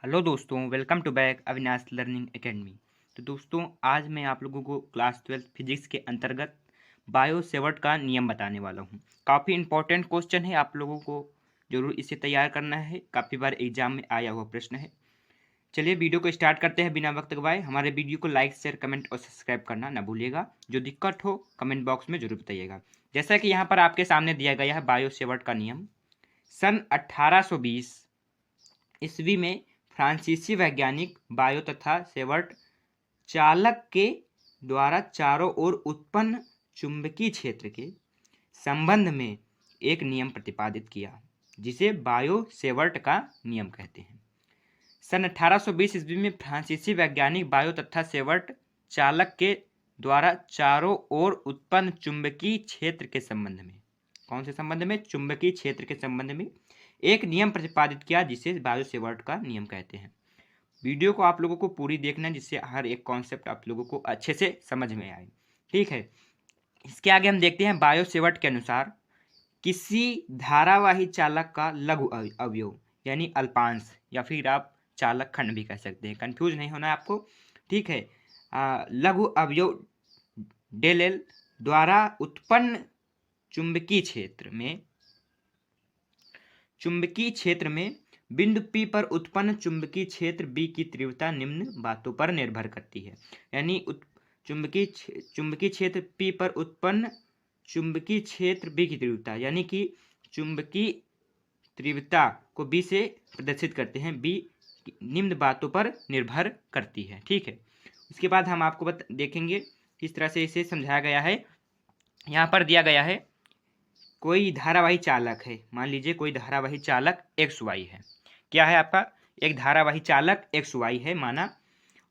Hello दोस्तों, welcome to back Avinash learning academy. तो दोस्तों, आज मैं आप लोगों को क्लास 12 फिजिक्स के अंतर्गत बायो सेवर्ट का नियम बताने वाला हूं। काफ़ी इंपॉर्टेंट क्वेश्चन है, आप लोगों को जरूर इसे तैयार करना है। काफ़ी बार एग्जाम में आया हुआ प्रश्न है। चलिए वीडियो को स्टार्ट करते हैं बिना वक्त गवाए। हमारे वीडियो को लाइक, शेयर, कमेंट और सब्सक्राइब करना ना भूलिएगा। जो दिक्कत हो कमेंट बॉक्स में जरूर बताइएगा। जैसा कि यहाँ पर आपके सामने दिया गया है बायो सेवर्ट का नियम। सन 1820 ईस्वी में फ्रांसीसी वैज्ञानिक बायो तथा सेवर्ट चालक के द्वारा चारों ओर उत्पन्न चुंबकीय क्षेत्र के संबंध में एक नियम प्रतिपादित किया, जिसे बायो सेवर्ट का नियम कहते हैं। सन 1820 ईस्वी में फ्रांसीसी वैज्ञानिक बायो तथा सेवर्ट चालक के द्वारा चारों ओर उत्पन्न चुंबकीय क्षेत्र के संबंध में, कौन से संबंध में? चुंबकीय क्षेत्र के संबंध में एक नियम प्रतिपादित किया, जिसे बायो सेवर्ट का नियम कहते हैं। वीडियो को आप लोगों को पूरी देखना है, जिससे हर एक कॉन्सेप्ट आप लोगों को अच्छे से समझ में आए। ठीक है, इसके आगे हम देखते हैं बायो सेवर्ट के अनुसार किसी धारावाही चालक का लघु अवयव यानी अल्पांश, या फिर आप चालक खंड भी कह सकते हैं, कंफ्यूज नहीं होना है आपको। ठीक है, लघु अवयव डेल एल द्वारा उत्पन्न चुंबकीय क्षेत्र में बिंदु P पर उत्पन्न चुंबकीय क्षेत्र B की तीव्रता निम्न बातों पर निर्भर करती है। यानी चुंबकीय क्षेत्र P पर उत्पन्न चुंबकीय क्षेत्र B की तीव्रता, यानी कि चुंबकीय तीव्रता को B से प्रदर्शित करते हैं। B निम्न बातों पर निर्भर करती है। ठीक है, उसके बाद हम आपको देखेंगे किस तरह से इसे समझाया गया है। यहाँ पर दिया गया है कोई धारावाही चालक है। मान लीजिए कोई धारावाही चालक एक्स वाई है। क्या है आपका? एक धारावाही चालक एक्स वाई है माना,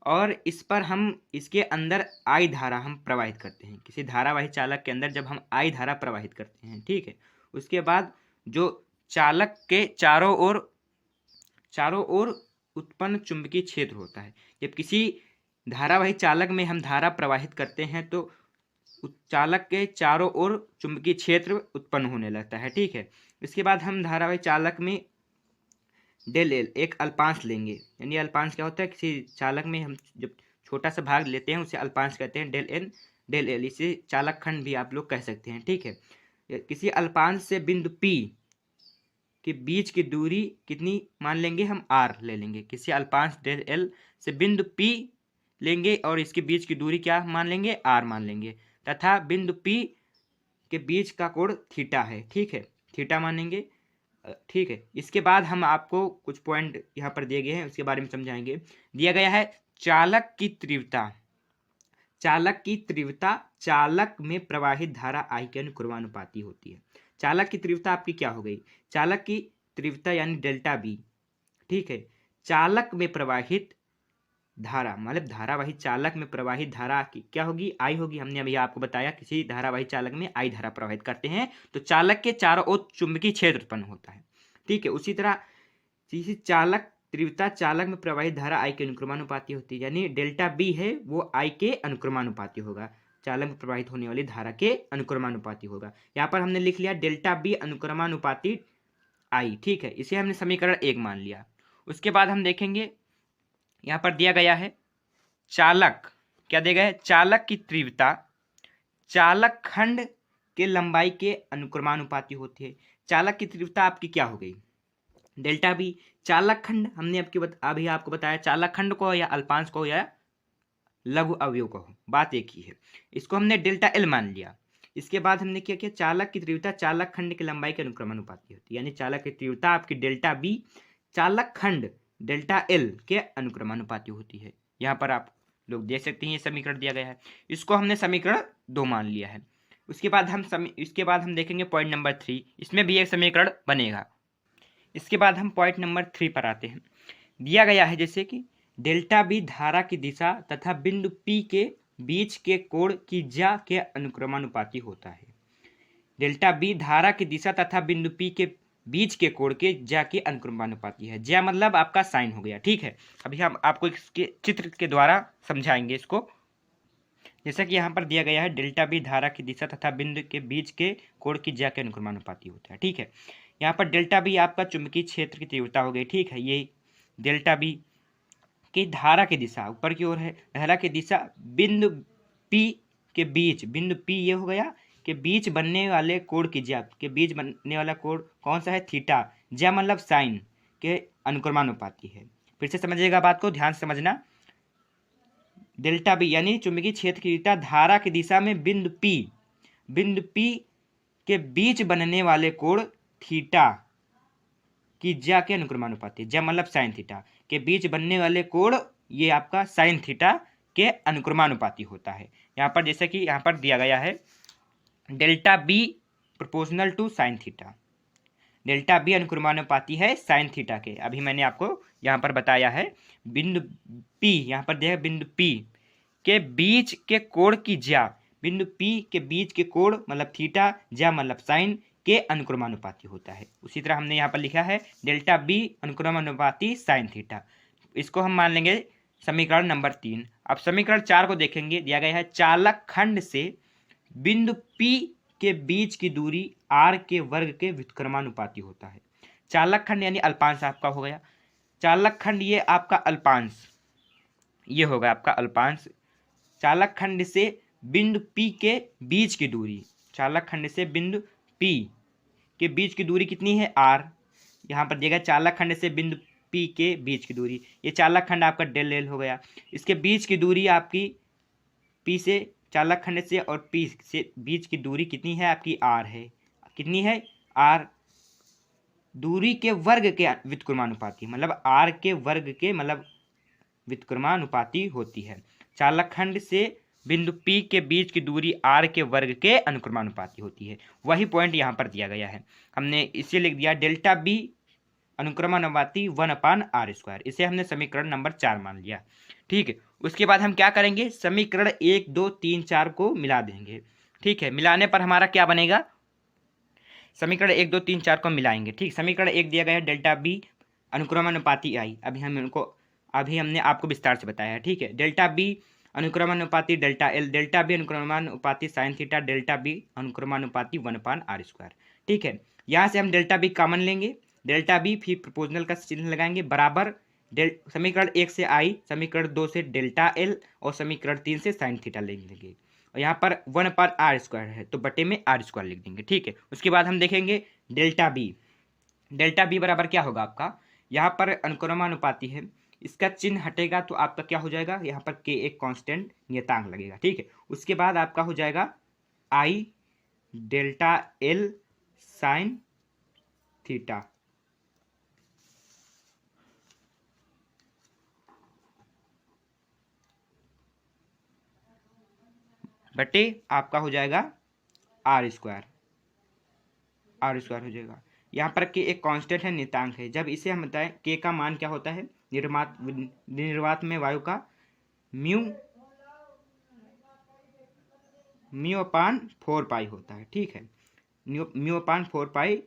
और इस पर हम इसके अंदर आई धारा हम प्रवाहित करते हैं। किसी धारावाही चालक के अंदर जब हम आई धारा प्रवाहित करते हैं, ठीक है, उसके बाद जो चालक के चारों ओर उत्पन्न चुंबकीय क्षेत्र होता है। जब किसी धारावाही चालक में हम धारा प्रवाहित करते हैं तो चालक के चारों ओर चुंबकीय क्षेत्र उत्पन्न होने लगता है। ठीक है, इसके बाद हम धारावाही चालक में डेल एल एक अल्पांश लेंगे। यानी अल्पांश क्या होता है? किसी चालक में हम जब छोटा सा भाग लेते हैं उसे अल्पांश कहते हैं। डेल एल इसे चालक खंड भी आप लोग कह सकते हैं। ठीक है, किसी अल्पांश से बिंदु P के बीच की दूरी कितनी मान लेंगे? हम r ले लेंगे। किसी अल्पांश डेल एल से बिंदु P लेंगे और इसके बीच की दूरी क्या मान लेंगे? r मान लेंगे, तथा बिंदु P के बीच का कोण थीटा है। ठीक है, थीटा मानेंगे। ठीक है, इसके बाद हम आपको कुछ पॉइंट यहाँ पर दिए गए हैं, उसके बारे में समझाएंगे। दिया गया है चालक की तीव्रता चालक में प्रवाहित धारा I के अनुक्रमानुपाती होती है। चालक की तीव्रता आपकी क्या हो गई? चालक की तीव्रता यानी डेल्टा B। ठीक है, चालक में प्रवाहित धारा मतलब धारावाही चालक में प्रवाहित धारा की क्या होगी? I होगी। हमने अभी आपको बताया किसी धारावाही चालक में I धारा प्रवाहित करते हैं तो चालक के चारों ओर चुंबकीय क्षेत्र उत्पन्न होता है। ठीक है, उसी तरह किसी चालक तीव्रता चालक में प्रवाहित धारा I के अनुक्रमानुपाती होती है। यानी डेल्टा B है वो I के अनुक्रमानुपाती होगा, चालक में प्रवाहित होने वाली धारा के अनुक्रमानुपाती होगा। यहाँ पर हमने लिख लिया डेल्टा B अनुक्रमानुपाती I। ठीक है, इसे हमने समीकरण 1 मान लिया। उसके बाद हम देखेंगे यहाँ पर दिया गया है चालक, क्या दिया गया है? चालक की तीव्रता चालक खंड के लंबाई के अनुक्रमानुपाती होती है। चालक की तीव्रता आपकी क्या हो गई? Delta B. चालक खंड हमने अभी आपको बताया, चालक खंड को या अल्पांश को या लघु अवयव को, बात एक ही है। इसको हमने डेल्टा एल मान लिया। इसके बाद हमने क्या किया? चालक की तीव्रता चालक खंड की लंबाई के अनुक्रमानुपाती होती है। यानी चालक की तीव्रता आपकी डेल्टा बी चालक खंड डेल्टा एल के अनुक्रमानुपाती होती है। यहाँ पर आप लोग देख सकते हैं ये समीकरण दिया गया है, इसको हमने समीकरण 2 मान लिया है। इसके बाद हम देखेंगे पॉइंट नंबर 3, इसमें भी एक समीकरण बनेगा। इसके बाद हम पॉइंट नंबर 3 पर आते हैं। दिया गया है जैसे कि डेल्टा बी धारा की दिशा तथा बिंदु P के बीच के कोण की ज्या के अनुक्रमानुपाती होता है। डेल्टा बी धारा की दिशा तथा बिंदु P के बीच के कोण के ज्या के अनुक्रमानुपाती है। ज्या मतलब आपका साइन हो गया। ठीक है, अभी हम आपको इसके चित्र के द्वारा समझाएंगे इसको। जैसा कि यहाँ पर दिया गया है डेल्टा बी धारा की दिशा तथा बिंदु के बीच के कोण की ज्या के अनुक्रमानुपाती होता है। ठीक है, यहाँ पर डेल्टा बी आपका चुंबकीय क्षेत्र की तीव्रता हो गई। ठीक है, ये डेल्टा बी की धारा की दिशा ऊपर की ओर है, धारा की दिशा बिंदु पी के बीच, बिंदु पी ये हो गया के बीच बनने वाले कोण की ज्या के बीच बनने वाला कोण कौन सा है? थीटा। ज्या मतलब साइन के अनुक्रमानुपाती है। फिर से समझिएगा बात को, ध्यान से समझना। डेल्टा बी यानी चुंबकीय क्षेत्र की दिशा धारा की दिशा में बिंदु पी के बीच बनने वाले कोण थीटा की ज्या के अनुक्रमानुपाती, ज्या मतलब साइन थीटा के बीच बनने वाले कोण ये आपका साइन थीटा के अनुक्रमानुपाती होता है। यहाँ पर जैसे कि यहाँ पर दिया गया है delta B proportional to sine theta, delta B अनुक्रमानुपाती है साइन थीटा के। अभी मैंने आपको यहाँ पर बताया है बिंदु पी, यहाँ पर दिया है बिंदु पी के बीच के कोण की ज्या, बिंदु पी के बीच के कोण मतलब थीटा, ज्या मतलब साइन के अनुक्रमानुपाती होता है। उसी तरह हमने यहाँ पर लिखा है डेल्टा बी अनुक्रमानुपाती साइन थीटा, इसको हम मान लेंगे समीकरण नंबर 3। अब समीकरण 4 को देखेंगे, दिया गया है चालक खंड से बिंदु पी के बीच की दूरी r के वर्ग के व्युत्क्रमानुपाती होता है। चालक खंड यानी अल्पांश आपका हो गया, चालक खंड ये आपका अल्पांश, ये होगा आपका अल्पांश। चालक खंड से बिंदु P के बीच की दूरी, चालक खंड से बिंदु P के बीच की दूरी कितनी है? r। यहाँ पर दिया गया चालक खंड से बिंदु P के बीच की दूरी, ये चालक खंड आपका डेल एल हो गया। इसके बीच की दूरी आपकी P से, चालक खंड से और P से बीच की दूरी कितनी है? आपकी r है। कितनी है? r। दूरी के वर्ग के व्युत्क्रमानुपाती मतलब r के वर्ग के मतलब व्युत्क्रमानुपाती होती है। चालक खंड से बिंदु P के बीच की दूरी r के वर्ग के अनुक्रमानुपाती होती है। वही पॉइंट यहाँ पर दिया गया है, हमने इसे लिख दिया डेल्टा बी अनुक्रमानुपाती 1/r²। इसे हमने समीकरण नंबर 4 मान लिया। ठीक है, उसके बाद हम क्या करेंगे? समीकरण 1, 2, 3, 4 को मिला देंगे। ठीक है, मिलाने पर हमारा क्या बनेगा? समीकरण 1, 2, 3, 4 को मिलाएंगे। ठीक, समीकरण 1 दिया गया है डेल्टा बी अनुक्रमानुपाती आई, अभी हमने आपको विस्तार से बताया है। ठीक है, डेल्टा बी अनुक्रमानुपाती डेल्टा एल, डेल्टा बी अनुक्रमानुपाती साइन थीटा, डेल्टा बी अनुक्रमानुपाती 1/r²। ठीक है, यहाँ से हम डेल्टा बी कॉमन लेंगे, डेल्टा बी फिर प्रोपोर्शनल का चिन्ह लगाएंगे बराबर समीकरण 1 से आई, समीकरण 2 से डेल्टा एल और समीकरण 3 से साइन थीटा ले लेंगे। और यहाँ पर 1/r² है तो बटे में r² लिख देंगे। ठीक है, उसके बाद हम देखेंगे डेल्टा बी बराबर क्या होगा आपका? यहाँ पर अनुक्रमानुपाती है, इसका चिन्ह हटेगा तो आपका क्या हो जाएगा? यहाँ पर k एक कांस्टेंट नियतांक लगेगा। ठीक है, उसके बाद आपका हो जाएगा आई डेल्टा एल साइन थीटा बटे आपका हो जाएगा r² हो जाएगा। यहाँ पर k एक कांस्टेंट है, नियतांक है। जब इसे हम बताएं k का मान क्या होता है? निर्वात में वायु का μ/4π होता है। ठीक है, μ/4π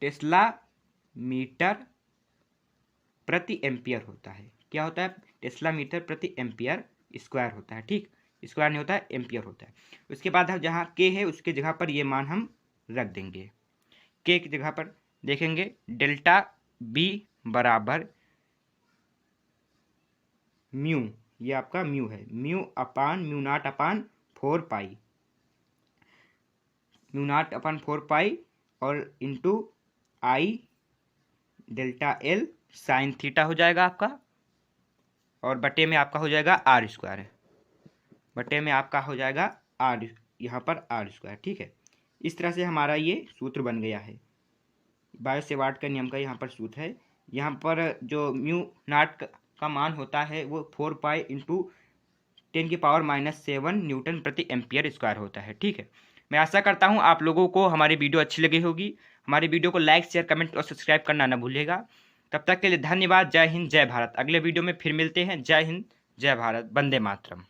टेस्ला मीटर प्रति एम्पियर होता है। क्या होता है? टेस्ला मीटर प्रति एम्पियर स्क्वायर होता है। ठीक, स्क्वायर नहीं होता है, एम्पियर होता है। उसके बाद हम जहाँ k है उसके जगह पर ये मान हम रख देंगे। k की जगह पर देखेंगे डेल्टा बी बराबर म्यू, ये आपका म्यू है, μ/4π और इंटू आई डेल्टा एल साइन थीटा हो जाएगा आपका, और बटे में आपका हो जाएगा r², बटे में आपका हो जाएगा r, यहाँ पर r²। ठीक है, इस तरह से हमारा ये सूत्र बन गया है। बायो-सेवार्ट का नियम का यहाँ पर सूत्र है। यहाँ पर जो μ0 का मान होता है वो 4π × 10⁻⁻7 न्यूटन प्रति एम्पियर स्क्वायर होता है। ठीक है, मैं आशा करता हूँ आप लोगों को हमारी वीडियो अच्छी लगी होगी। हमारी वीडियो को लाइक, शेयर, कमेंट और सब्सक्राइब करना ना भूलिएगा। तब तक के लिए धन्यवाद। जय हिंद, जय भारत। अगले वीडियो में फिर मिलते हैं। जय हिंद, जय भारत, वंदे मातरम।